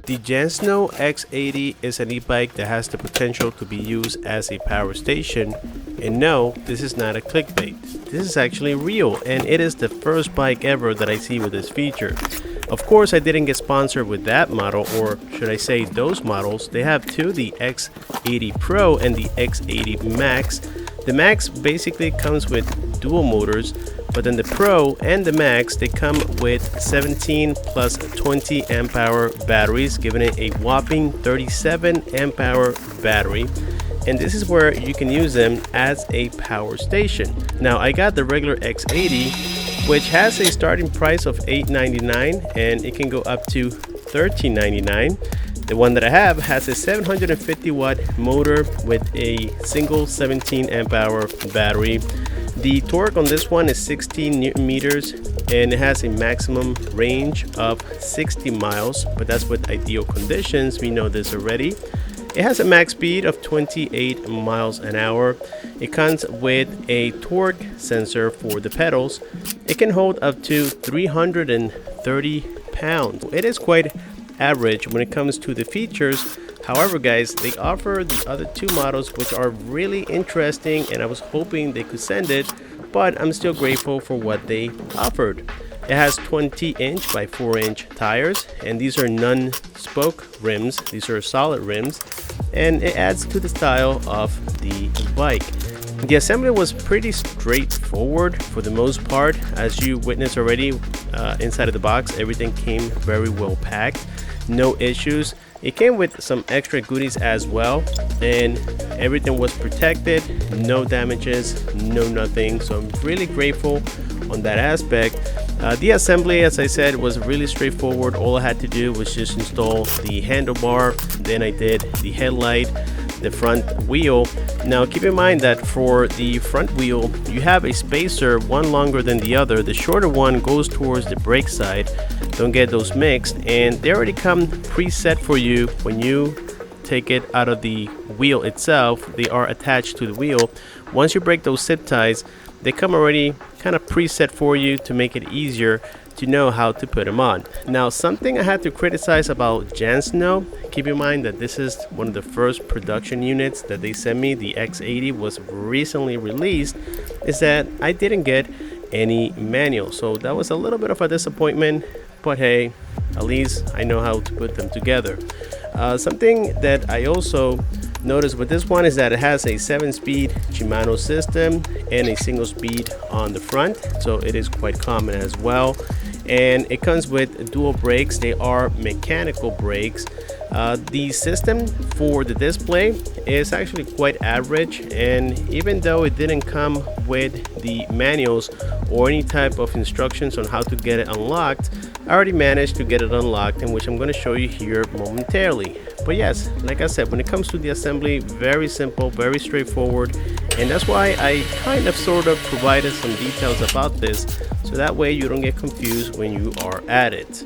The Jansno X80 is an e-bike that has the potential to be used as a power station. And no, this is not a clickbait. This is actually real, and it is the first bike ever that I see with this feature. Of course, I didn't get sponsored with that model, or should I say those models. They have two, the X80 Pro and the X80 Max. The Max basically comes with dual motors, but then the Pro and the Max, they come with 17 plus 20 amp hour batteries, giving it a whopping 37 amp hour battery. And this is where you can use them as a power station. Now, I got the regular X80, which has a starting price of $899, and it can go up to $1399. The one that I have has a 750 watt motor with a single 17 amp hour battery. The torque on this one is 16 Newton meters, and it has a maximum range of 60 miles, but that's with ideal conditions. We know this already. It has a max speed of 28 miles an hour. It comes with a torque sensor for the pedals. It can hold up to 330 pounds. It is quite average when it comes to the features. However, guys, they offer the other two models, which are really interesting, and I was hoping they could send it, but I'm still grateful for what they offered. It has 20-inch by 4-inch tires, and these are non-spoke rims. These are solid rims, and it adds to the style of the bike. The assembly was pretty straightforward for the most part. As you witnessed already, inside of the box, everything came very well packed. No issues. It came with some extra goodies as well, and everything was protected. No damages, no nothing. So I'm really grateful on that aspect. The assembly, as I said, was really straightforward. All I had to do was just install the handlebar. Then I did the headlight, the front wheel. Now keep in mind that for the front wheel, you have a spacer, one longer than the other. The shorter one goes towards the brake side. Don't get those mixed, and they already come preset for you when you take it out of the wheel itself. They are attached to the wheel. Once you break those zip ties, they come already kind of preset for you to make it easier to know how to put them on. Now, something I had to criticize about Jansno, keep in mind that this is one of the first production units that they sent me. The X80 was recently released, is that I didn't get any manual. So that was a little bit of a disappointment, but hey, at least I know how to put them together. Something that I also noticed with this one is that it has a 7-speed Shimano system and a single speed on the front, so it is quite common as well. And it comes with dual brakes. They are mechanical brakes. The system for the display is actually quite average, and even though it didn't come with the manuals or any type of instructions on how to get it unlocked, I already managed to get it unlocked, in which I'm going to show you here momentarily. But yes, like I said, when it comes to the assembly, very simple, very straightforward, and that's why I kind of sort of provided some details about this, so that way you don't get confused when you are at it.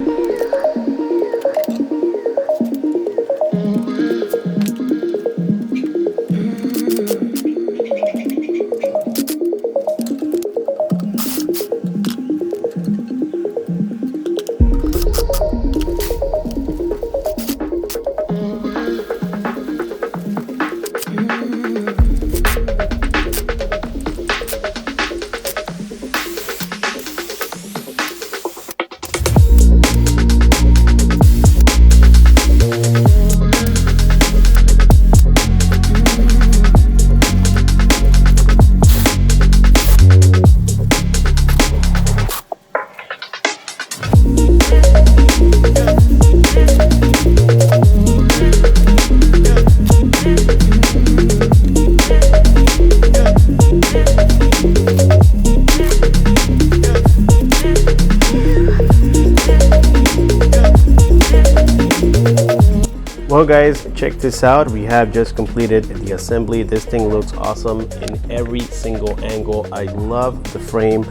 Well guys, check this out. We have just completed the assembly. This thing looks awesome in every single angle. I love the frame.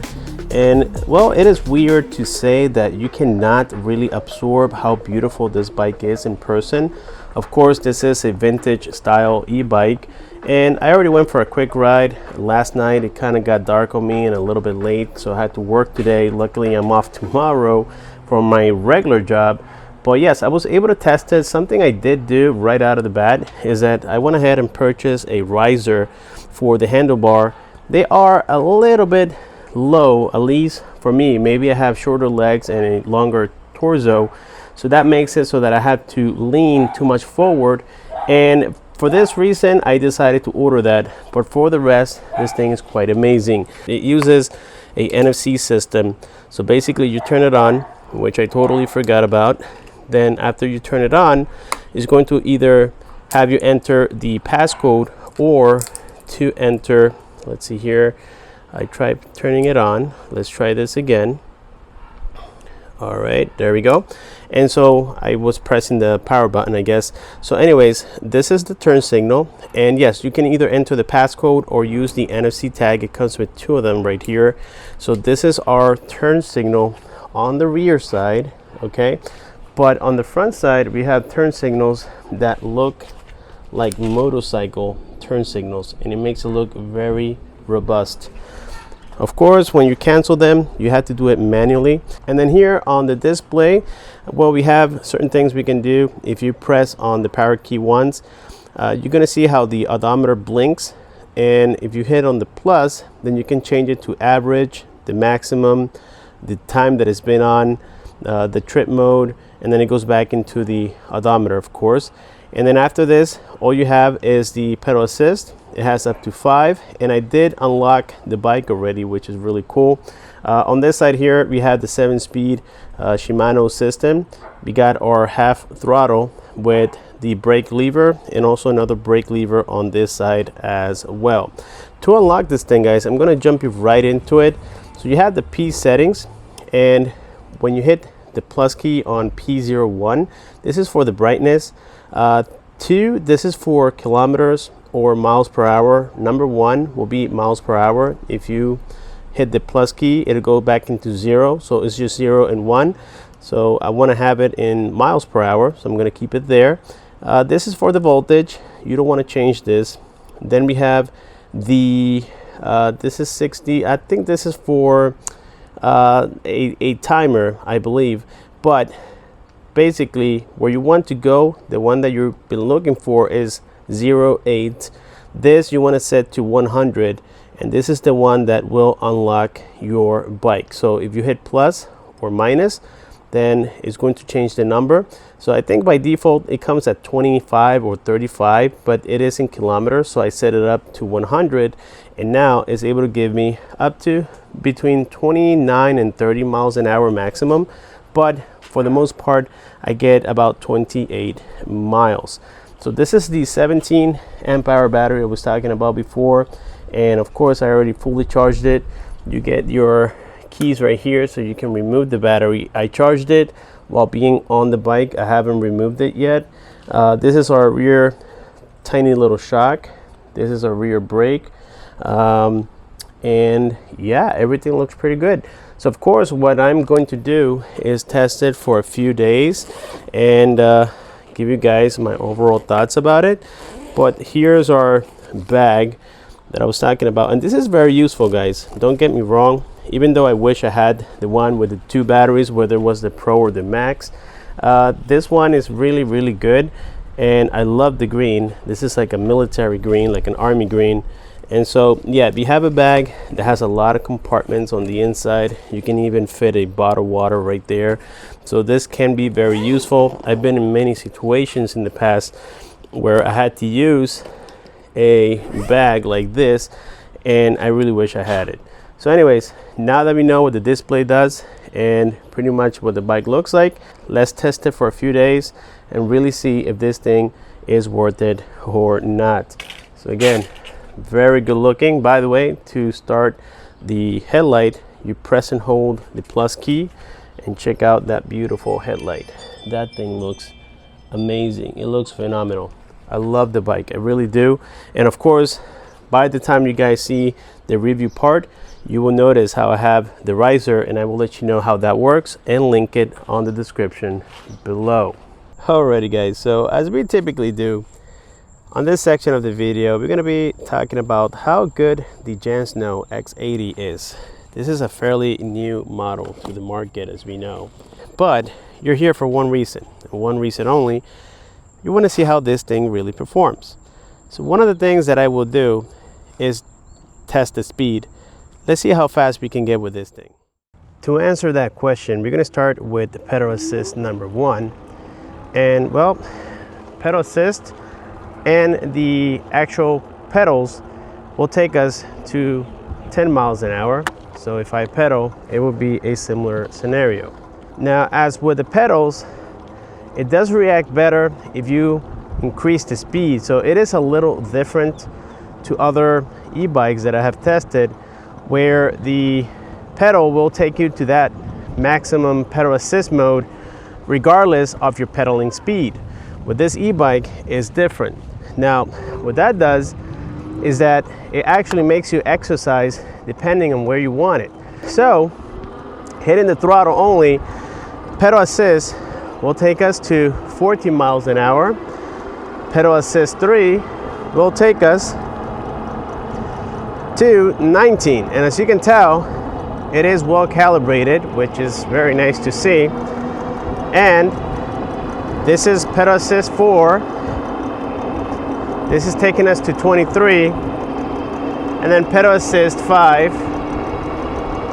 And well, it is weird to say that you cannot really absorb how beautiful this bike is in person. Of course, this is a vintage style e-bike, and I already went for a quick ride last night. It kind of got dark on me and a little bit late, so I had to work today. Luckily, I'm off tomorrow from my regular job. But yes, I was able to test it. Something I did do right out of the bat is that I went ahead and purchased a riser for the handlebar. They are a little bit low, at least for me. Maybe I have shorter legs and a longer torso, so that makes it so that I have to lean too much forward, and for this reason I decided to order that. But for the rest, this thing is quite amazing. It uses a NFC system, so basically you turn it on, which I totally forgot about. Then after you turn it on, it's going to either have you enter the passcode or to enter, let's see here, I tried turning it on. Let's try this again. All right, there we go. And so I was pressing the power button, I guess. So anyways, this is the turn signal. And yes, you can either enter the passcode or use the NFC tag. It comes with two of them right here. So this is our turn signal on the rear side, okay? But on the front side, we have turn signals that look like motorcycle turn signals, and it makes it look very robust. Of course, when you cancel them, you have to do it manually. And then here on the display, well, we have certain things we can do. If you press on the power key once, you're gonna see how the odometer blinks. And if you hit on the plus, then you can change it to average, the maximum, the time that it's been on, the trip mode, and then it goes back into the odometer, of course. And then after this, all you have is the pedal assist. It has up to 5, and I did unlock the bike already, which is really cool. On this side here, we have the 7-speed Shimano system. We got our half throttle with the brake lever, and also another brake lever on this side as well. To unlock this thing, guys, I'm gonna jump you right into it. So you have the P settings, and when you hit the plus key on P01, this is for the brightness. 2, this is for kilometers or miles per hour. Number 1 will be miles per hour. If you hit the plus key, it'll go back into 0, so it's just 0 and 1. So I want to have it in miles per hour, so I'm going to keep it there. This is for the voltage. You don't want to change this. Then we have the this is 60. I think this is for a timer, I believe. But basically, where you want to go, the one that you've been looking for is 08. This you want to set to 100, and this is the one that will unlock your bike. So if you hit plus or minus, then it's going to change the number. So I think by default it comes at 25 or 35, but it is in kilometers, so I set it up to 100, and now it's able to give me up to between 29 and 30 miles an hour maximum. But for the most part, I get about 28 miles. So this is the 17 amp hour battery I was talking about before, and of course I already fully charged it. You get your keys right here so you can remove the battery. I charged it while being on the bike. I haven't removed it yet. This is our rear tiny little shock. This is our rear brake, and yeah, everything looks pretty good. So of course what I'm going to do is test it for a few days and give you guys my overall thoughts about it. But here's our bag that I was talking about, and this is very useful, guys. Don't get me wrong, even though I wish I had the one with the 2 batteries, whether it was the Pro or the Max. This one is really good, and I love the green. This is like a military green, like an army green. And so yeah, if you have a bag that has a lot of compartments on the inside, you can even fit a bottle of water right there. So this can be very useful. I've been in many situations in the past where I had to use a bag like this, and I really wish I had it. So anyways, now that we know what the display does and pretty much what the bike looks like, let's test it for a few days and really see if this thing is worth it or not. So again, very good looking. By the way, to start the headlight, you press and hold the plus key, and check out that beautiful headlight. That thing looks amazing. It looks phenomenal. I love the bike, I really do. And of course, by the time you guys see the review part, you will notice how I have the riser, and I will let you know how that works and link it on the description below. Alrighty guys, so as we typically do, on this section of the video, we're going to be talking about how good the Jansno X80 is. This is a fairly new model to the market, as we know. But you're here for one reason, and one reason only. You want to see how this thing really performs. So one of the things that I will do is test the speed. Let's see how fast we can get with this thing. To answer that question, we're going to start with the pedal assist number 1. And well, pedal assist and the actual pedals will take us to 10 miles an hour. So if I pedal, it will be a similar scenario. Now, as with the pedals, it does react better if you increase the speed. So it is a little different to other e-bikes that I have tested, where the pedal will take you to that maximum pedal assist mode regardless of your pedaling speed. With this e-bike is different. Now, what that does is that it actually makes you exercise depending on where you want it. So hitting the throttle only, pedal assist will take us to 14 miles an hour. Pedal assist 3 will take us to 19. And as you can tell, it is well calibrated, which is very nice to see. And this is pedal assist 4. This is taking us to 23. And then pedal assist 5.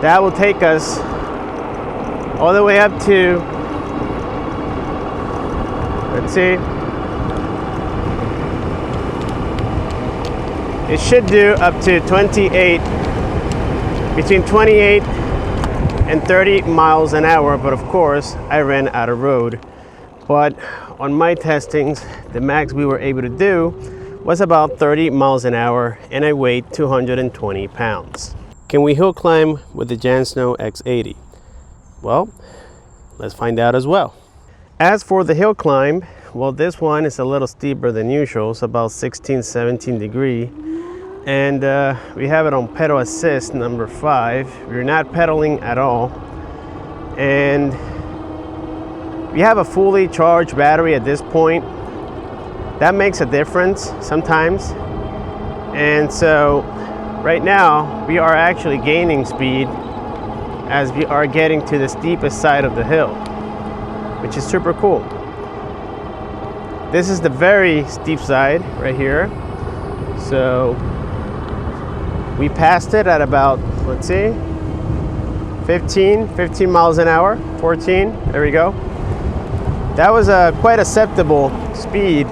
That will take us all the way up to, let's see, it should do up to 28, between 28 and 30 miles an hour. But of course, I ran out of road. But on my testings, the max we were able to do was about 30 miles an hour, and I weighed 220 pounds. Can we hill climb with the Jansno X80? Well, let's find out as well. As for the hill climb, well, this one is a little steeper than usual. It's about 16-17 degree. And we have it on pedal assist number 5. We're not pedaling at all. And we have a fully charged battery at this point. That makes a difference sometimes. And so right now we are actually gaining speed as we are getting to the steepest side of the hill, which is super cool. This is the very steep side right here. So we passed it at about, let's see, 15 miles an hour, 14, there we go. That was a quite acceptable speed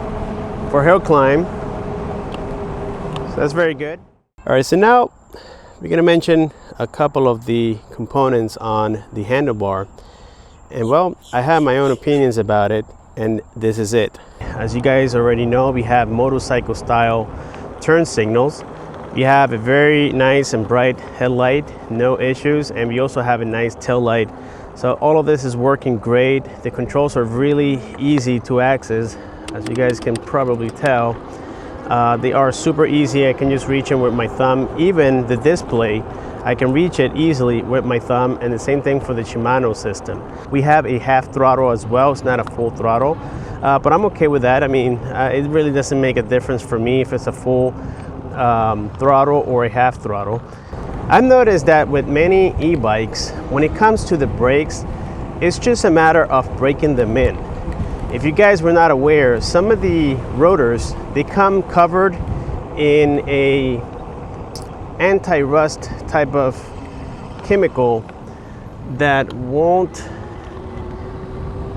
for hill climb. So that's very good. All right, so now we're gonna mention a couple of the components on the handlebar. And well, I have my own opinions about it, and this is it. As you guys already know, we have motorcycle style turn signals. We have a very nice and bright headlight, no issues, and we also have a nice tail light. So all of this is working great. The controls are really easy to access, as you guys can probably tell. They are super easy. I can just reach them with my thumb. Even the display, I can reach it easily with my thumb, and the same thing for the Shimano system. We have a half throttle as well. It's not a full throttle, but I'm okay with that. I mean, it really doesn't make a difference for me if it's a full throttle or a half throttle. I've noticed that with many e-bikes, when it comes to the brakes, it's just a matter of breaking them in. If you guys were not aware, some of the rotors, they come covered in a anti-rust type of chemical that won't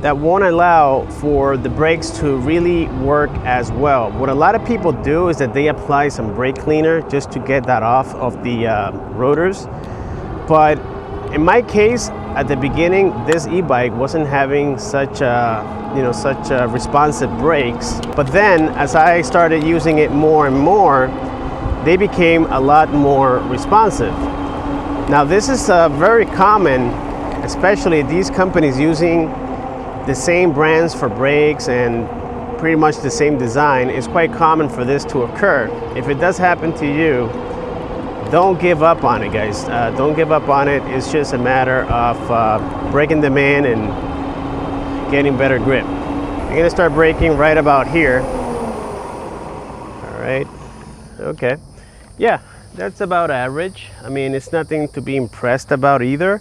allow for the brakes to really work as well. What a lot of people do is that they apply some brake cleaner just to get that off of the rotors. But in my case, at the beginning, this e-bike wasn't having such responsive brakes. But then, as I started using it more and more, they became a lot more responsive. Now, this is very common, especially these companies using the same brands for brakes and pretty much the same design, it's quite common for this to occur. If it does happen to you, don't give up on it, guys. Don't give up on it. It's just a matter of breaking them in and getting better grip. I'm gonna start braking right about here. All right, okay. Yeah, that's about average. I mean, it's nothing to be impressed about either.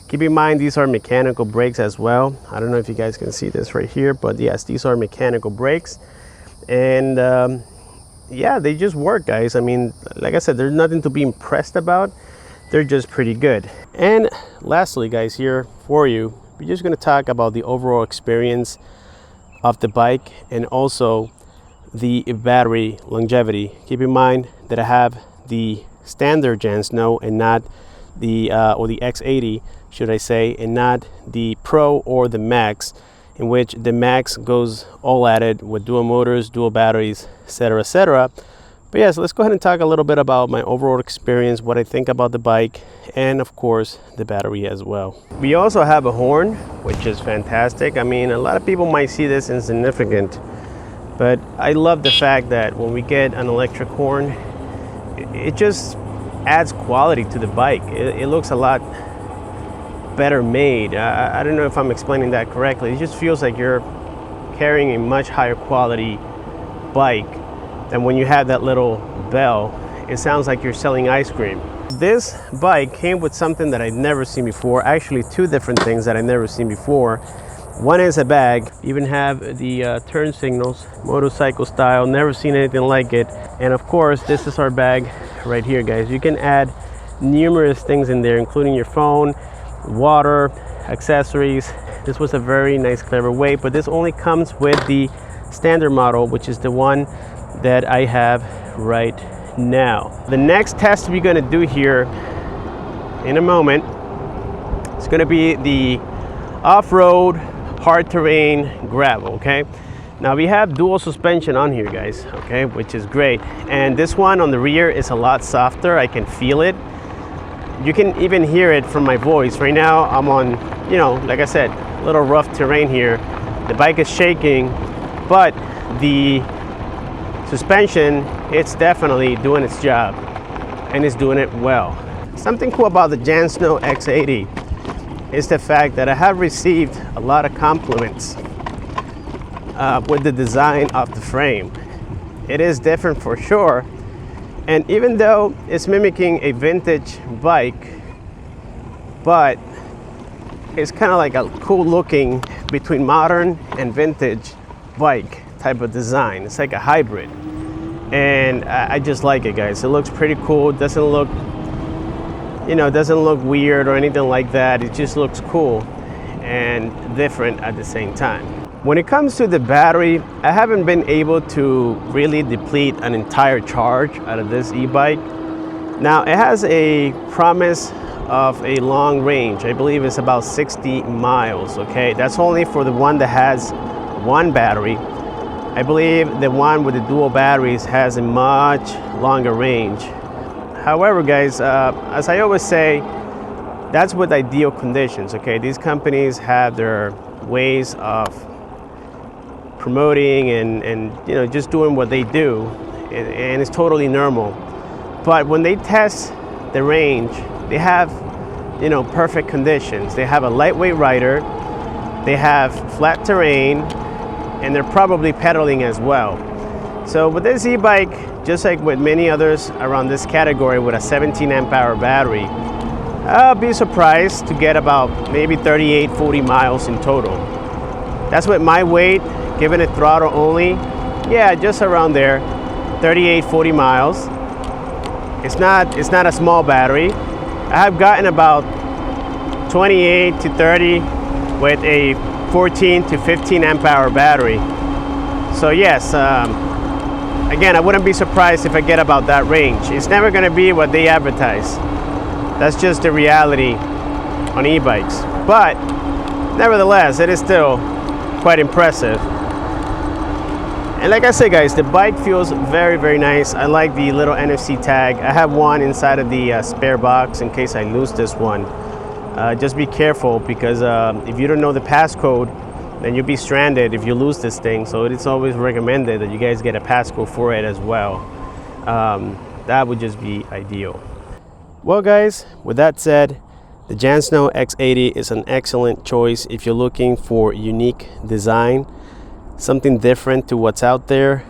Keep in mind, these are mechanical brakes as well. I don't know if you guys can see this right here, but yes, these are mechanical brakes. And yeah, they just work, guys. I mean, like I said, there's nothing to be impressed about. They're just pretty good. And lastly, guys, here for you, we're just gonna talk about the overall experience of the bike and also the battery longevity. Keep in mind that I have the standard Jansno and not the or the X80, should I say, and not the Pro or the Max, in which the Max goes all at it with dual motors, dual batteries, etc., etc. But yes, let's go ahead and talk a little bit about my overall experience, what I think about the bike, and of course the battery as well. We also have a horn, which is fantastic. I mean, a lot of people might see this insignificant, but I love the fact that when we get an electric horn, it just adds quality to the bike. It looks a lot better made. I don't know if I'm explaining that correctly. It just feels like you're carrying a much higher quality bike than when you have that little bell. It sounds like you're selling ice cream. This bike came with something that I'd never seen before. Actually, two different things that I've never seen before. One is a bag. Even have the turn signals, motorcycle style. Never seen anything like it. And of course, this is our bag right here, guys. You can add numerous things in there, including your phone, water, accessories. This was a very nice, clever way, but this only comes with the standard model, which is the one that I have right now. The next test we're going to do here in a moment is going to be the off-road hard terrain gravel. Okay, now we have dual suspension on here, guys, okay, which is great, and this one on the rear is a lot softer. I can feel it. You can even hear it from my voice. Right now I'm on, you know, like I said, a little rough terrain here. The bike is shaking, but the suspension, it's definitely doing its job, and it's doing it well. Something cool about the Jansno X80 is the fact that I have received a lot of compliments with the design of the frame. It is different for sure, and even though it's mimicking a vintage bike, but it's kind of like a cool looking between modern and vintage bike type of design. It's like a hybrid, and I just like it, guys. It looks pretty cool. It doesn't look, you know, it doesn't look weird or anything like that. It just looks cool and different at the same time. When it comes to the battery, I haven't been able to really deplete an entire charge out of this e-bike. Now, it has a promise of a long range. I believe it's about 60 miles, okay? That's only for the one that has one battery. I believe the one with the dual batteries has a much longer range. However, guys, as I always say, that's with ideal conditions, okay? These companies have their ways of promoting and you know, just doing what they do, and it's totally normal. But when they test the range, they have, you know, perfect conditions. They have a lightweight rider, they have flat terrain, and they're probably pedaling as well. So with this e-bike, just like with many others around this category with a 17 amp hour battery, I'll be surprised to get about maybe 38-40 miles in total. That's with my weight, giving it throttle only. Yeah, just around there, 38-40 miles. It's not a small battery. I have gotten about 28 to 30 with a 14 to 15 amp hour battery. So yes, again, I wouldn't be surprised if I get about that range. It's never going to be what they advertise. That's just the reality on e-bikes. But nevertheless, it is still quite impressive. And like I said, guys, the bike feels very, very nice. I like the little NFC tag. I have one inside of the spare box in case I lose this one. Just be careful, because if you don't know the passcode, then you'll be stranded if you lose this thing. So it's always recommended that you guys get a passcode for it as well. That would just be ideal. Well guys, with that said, the Jansno X80 is an excellent choice if you're looking for unique design, something different to what's out there,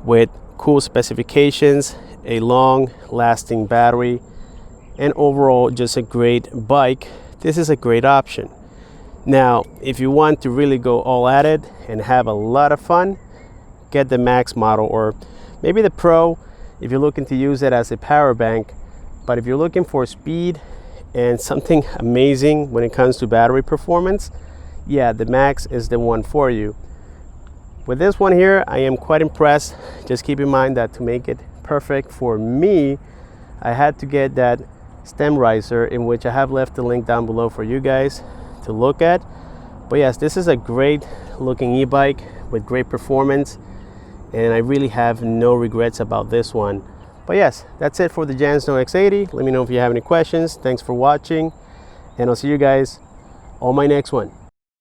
with cool specifications, a long lasting battery, and overall just a great bike. This is a great option. Now, if you want to really go all at it and have a lot of fun, get the Max model, or maybe the Pro if you're looking to use it as a power bank. But if you're looking for speed and something amazing when it comes to battery performance, yeah, the Max is the one for you. With this one here, I am quite impressed. Just keep in mind that to make it perfect for me, I had to get that stem riser, in which I have left the link down below for you guys to look at. But yes, this is a great looking e-bike with great performance, and I really have no regrets about this one. But yes, that's it for the Jansno X80. Let me know if you have any questions. Thanks for watching, and I'll see you guys on my next one.